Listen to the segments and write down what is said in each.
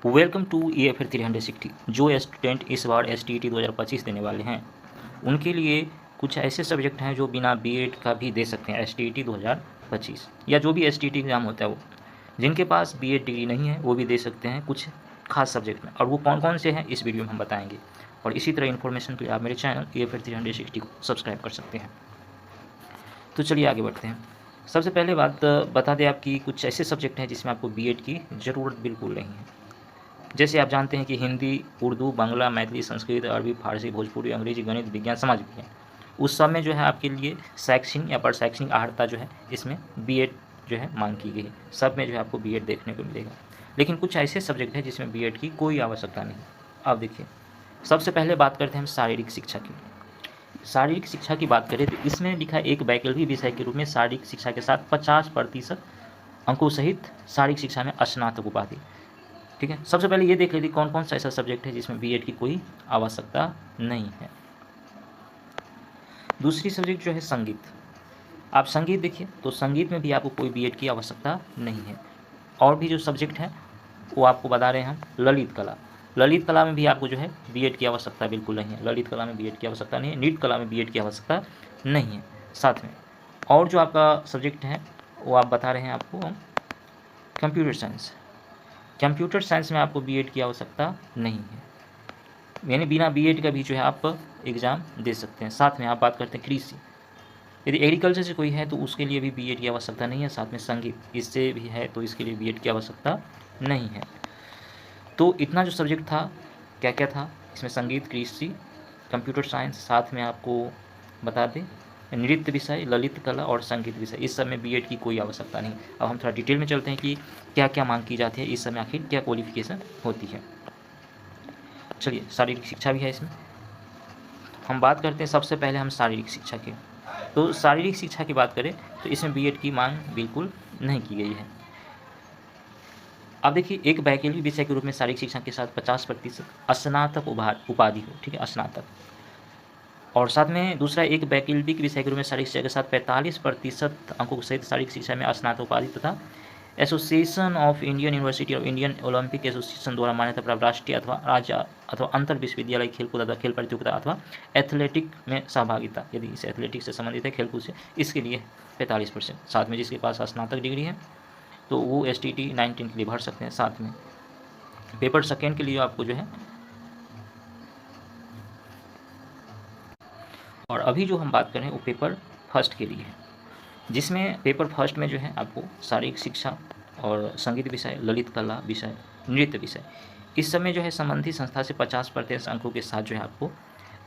Welcome to EFL 360। जो student इस बार STET 2025 देने वाले हैं उनके लिए कुछ ऐसे सब्जेक्ट हैं जो बिना BEd का भी दे सकते हैं STET 2025, या जो भी STET एग्ज़ाम होता है वो जिनके पास BEd डिग्री नहीं है वो भी दे सकते हैं कुछ खास सब्जेक्ट में। और वो कौन कौन से हैं इस वीडियो में हम बताएंगे। और इसी तरह इन्फॉर्मेशन के लिए आप मेरे चैनल EFL 360 को सब्सक्राइब कर सकते हैं। तो चलिए आगे बढ़ते हैं। सबसे पहले बात बता दें आपकी कुछ ऐसे सब्जेक्ट हैं जिसमें आपको BEd की ज़रूरत बिल्कुल नहीं है। जैसे आप जानते हैं कि हिंदी, उर्दू, बांग्ला, मैथिली, संस्कृत, अरबी, फारसी, भोजपुरी, अंग्रेजी, गणित, विज्ञान, समाज विज्ञान, उस सब में जो है आपके लिए शैक्षणिक या शैक्षणिक अर्हता जो है इसमें BEd जो है मांग की गई है। सब में जो है आपको BEd देखने को मिलेगा। लेकिन कुछ ऐसे सब्जेक्ट हैं जिसमें BEd की कोई आवश्यकता नहीं। अब देखिए, सबसे पहले बात करते हैं हम शारीरिक शिक्षा की। शारीरिक शिक्षा की बात करें तो इसमें लिखा है एक वैकल्पिक विषय के रूप में शारीरिक शिक्षा के साथ 50% अंकों सहित शारीरिक शिक्षा में स्नातक उपाधि। ठीक है, सबसे पहले ये देख लेते कौन कौन सा ऐसा सब्जेक्ट है जिसमें BEd की कोई आवश्यकता नहीं है। दूसरी सब्जेक्ट जो है संगीत। आप संगीत देखिए तो संगीत में भी आपको कोई BEd की आवश्यकता नहीं है। और भी जो सब्जेक्ट है वो आपको बता रहे हैं हम। ललित कला, ललित कला में भी आपको जो है BEd की आवश्यकता बिल्कुल नहीं है। ललित कला में BEd की आवश्यकता नहीं है। नृत्य कला में BEd की आवश्यकता नहीं है। साथ में और जो आपका सब्जेक्ट है वो आप बता रहे हैं आपको कंप्यूटर साइंस। कंप्यूटर साइंस में आपको BEd की आवश्यकता नहीं है, यानी बिना BEd का भी जो है आप एग्ज़ाम दे सकते हैं। साथ में आप बात करते हैं कृषि, यदि एग्रीकल्चर से कोई है तो उसके लिए भी BEd की आवश्यकता नहीं है। साथ में संगीत इससे भी है तो इसके लिए BEd की आवश्यकता नहीं है। तो इतना जो सब्जेक्ट था, क्या क्या था इसमें, संगीत, कृषि, कंप्यूटर साइंस, साथ में आपको बता दें नृत्य विषय, ललित कला और संगीत विषय, इस सब में BEd की कोई आवश्यकता नहीं। अब हम थोड़ा डिटेल में चलते हैं कि क्या क्या मांग की जाती है, इस समय आखिर क्या क्वालिफिकेशन होती है। चलिए, शारीरिक शिक्षा भी है इसमें। हम बात करते हैं सबसे पहले हम शारीरिक शिक्षा की। तो शारीरिक शिक्षा की बात करें तो इसमें BEd की मांग बिल्कुल नहीं की गई है। अब देखिए, एक वैकल्पिक विषय के रूप में शारीरिक शिक्षा के साथ 50% स्नातक उपाधि हो, ठीक है, स्नातक। और साथ में दूसरा एक वैकल्पिक विषय के रूप में शारीरिक शिक्षा के साथ 45% अंकों सहित शारीरिक शिक्षा में स्नातक उपाधि तथा एसोसिएशन ऑफ इंडियन यूनिवर्सिटी और इंडियन ओलंपिक एसोसिएशन द्वारा मान्यता प्राप्त राष्ट्रीय अथवा राज्य अथवा अंतर विश्वविद्यालय खेलकूद अथवा खेल प्रतियोगिता अथवा एथलेटिक में सहभागिता, यदि इस एथलेटिक से संबंधित है, खेलकूद से, इसके लिए 45%। साथ में जिसके पास स्नातक डिग्री है तो वो STET 19 के लिए भर सकते हैं। साथ में पेपर सेकेंड के लिए आपको जो है, और अभी जो हम बात करें वो पेपर फर्स्ट के लिए है, जिसमें पेपर फर्स्ट में जो है आपको शारीरिक शिक्षा और संगीत विषय, ललित कला विषय, नृत्य विषय, इस सब में जो है संबंधित संस्था से 50% अंकों के साथ जो है आपको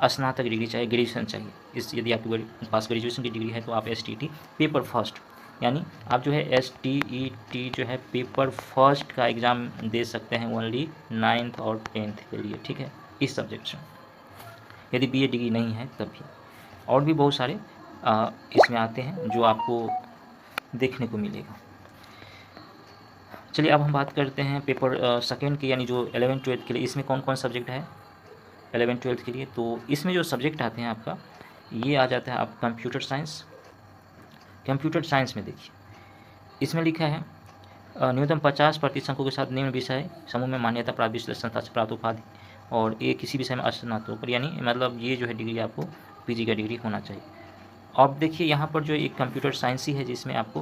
स्नातक डिग्री चाहिए, ग्रेजुएशन चाहिए। इस यदि आपके पास ग्रेजुएशन की डिग्री है तो आप STET पेपर फर्स्ट, यानी आप जो है STET जो है पेपर फर्स्ट का एग्ज़ाम दे सकते हैं ओनली 9th और 10th के लिए, ठीक है, इस सब्जेक्ट से, यदि BEd डिग्री नहीं है तब भी। और भी बहुत सारे इसमें आते हैं जो आपको देखने को मिलेगा। चलिए अब हम बात करते हैं पेपर सेकेंड की, यानी जो 11th-12th के लिए, इसमें कौन कौन सब्जेक्ट है 11th-12th के लिए। तो इसमें जो सब्जेक्ट आते हैं आपका, ये आ जाता है आप कंप्यूटर साइंस। कंप्यूटर साइंस में देखिए, इसमें लिखा है न्यूनतम 50% अंकों के साथ निम्न विषय समूह में मान्यता प्राप्त विश्लेषण संस्था से प्राप्त उपाधि, और ये किसी विषय में स्नातकोत्तर, यानी मतलब ये जो है डिग्री आपको PG का डिग्री होना चाहिए। अब देखिए यहाँ पर जो एक कंप्यूटर साइंस ही है जिसमें आपको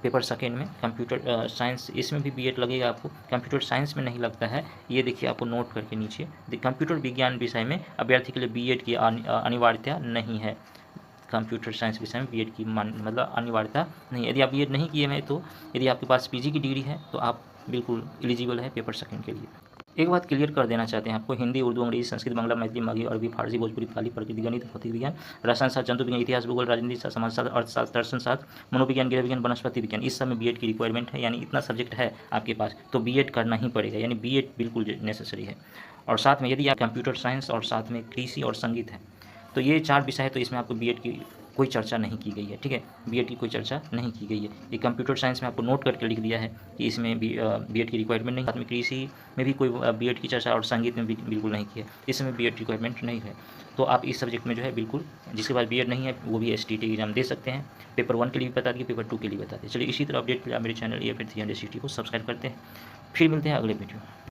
पेपर सेकेंड में कंप्यूटर साइंस, इसमें भी BEd लगेगा आपको। कंप्यूटर साइंस में नहीं लगता है, ये देखिए आपको नोट करके नीचे, कंप्यूटर विज्ञान विषय में अभ्यर्थी के लिए BEd की अनिवार्यता नहीं है। कंप्यूटर साइंस विषय में BEd की मतलब अनिवार्यता नहीं। यदि आप BEd नहीं किए हैं तो यदि आपके पास PG की डिग्री है तो आप बिल्कुल एलिजिबल है पेपर सेकेंड के लिए। एक बात क्लियर कर देना चाहते हैं आपको, हिंदी, उर्दू, अंग्रेजी, संस्कृत, बांग्ला, मैथिली, मगही, अरबी, फारसी, भोजपुरी, पाली, प्रकृति, गणित, भौतिक विज्ञान, रसायन शास्त्र, जंतु विज्ञान, इतिहास, भूगोल, राजनीति शास्त्र, समाजशास्त्र, अर्थशास्त्र, दर्शन शास्त्र, मनोविज्ञान, गृह विज्ञान, वनस्पति विज्ञान, इस सब में BEd की रिक्वायरमेंट है। यानी इतना सब्जेक्ट है आपके पास तो BEd करना ही पड़ेगा, यानी BEd बिल्कुल नेसेसरी है। और साथ में यदि आप कंप्यूटर साइंस और साथ में कृषि और संगीत है तो ये 4 विषय है, तो इसमें आपको BEd की कोई चर्चा नहीं की गई है, ठीक है, BEd की कोई चर्चा नहीं की गई है। ये कंप्यूटर साइंस में आपको नोट करके लिख दिया है कि इसमें भी BEd की रिक्वायरमेंट नहीं। साथ में कृषि में भी कोई BEd की चर्चा और संगीत में भी बिल्कुल नहीं की है, इसमें BEd रिक्वायरमेंट नहीं है। तो आप इस सब्जेक्ट में जो है बिल्कुल, जिसके पास BEd नहीं है वो भी STET एग्जाम दे सकते हैं। पेपर 1 के लिए भी बता दिए, पेपर 2 के लिए बता दिए। चलिए इसी तरह अपडेट के लिए आप मेरे चैनल EFL 360 को सब्सक्राइब करते हैं। फिर मिलते हैं अगले वीडियो में।